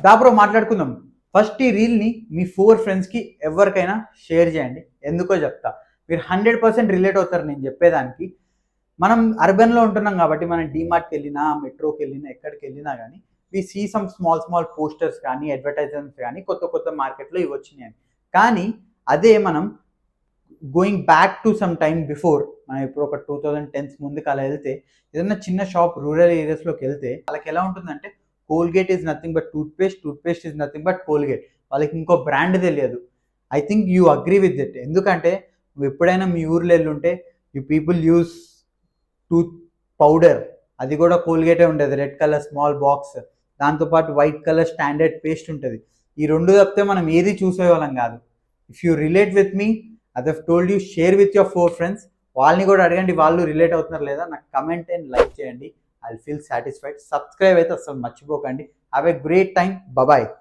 దాబ్రో మాట్లాడుకుందాం. ఫస్ట్ ఈ రీల్ని మీ 4 ఫ్రెండ్స్కి ఎవరికైనా షేర్ చేయండి. ఎందుకో చెప్తా, మీరు 100% రిలేట్ అవుతారు నేను చెప్పేదానికి. మనం అర్బన్లో ఉంటున్నాం కాబట్టి మనం డీమార్ట్కి వెళ్ళినా, మెట్రోకి వెళ్ళినా, ఎక్కడికి వెళ్ళినా కానీ we see some small small posters కానీ, అడ్వర్టైజ్మెంట్స్ కానీ కొత్త కొత్త మార్కెట్లో ఇవి వచ్చినాయి. కానీ అదే మనం going back to some time before, మనం ఇప్పుడు ఒక 2010s ముందుకు అలా వెళ్తే, ఏదైనా చిన్న షాప్ రూరల్ ఏరియాస్లోకి వెళ్తే వాళ్ళకి ఎలా ఉంటుందంటే, Colgate is nothing but toothpaste, toothpaste is nothing but Colgate. వాళ్ళకి ఇంకో బ్రాండ్ తెలియదు. I think you agree with it. ఎందుకంటే నువ్వు ఎప్పుడైనా మీ ఊర్లో వెళ్ళుంటే you people use tooth powder, అది కూడా కోల్గేటే ఉండేది, రెడ్ కలర్ స్మాల్ బాక్స్. దాంతోపాటు వైట్ కలర్ స్టాండర్డ్ పేస్ట్ ఉంటుంది. ఈ రెండు తప్పితే మనం ఏది చూసేవాళ్ళం కాదు. If you relate with me, అదే told you, share with your 4 friends. వాళ్ళని కూడా అడగండి వాళ్ళు రిలేట్ అవుతున్నారు లేదా, నాకు కమెంట్ అండ్ లైక్ చేయండి. I feel satisfied. సబ్స్క్రైబ్ అయితే అసలు మర్చిపోకండి. Have a great time. Bye.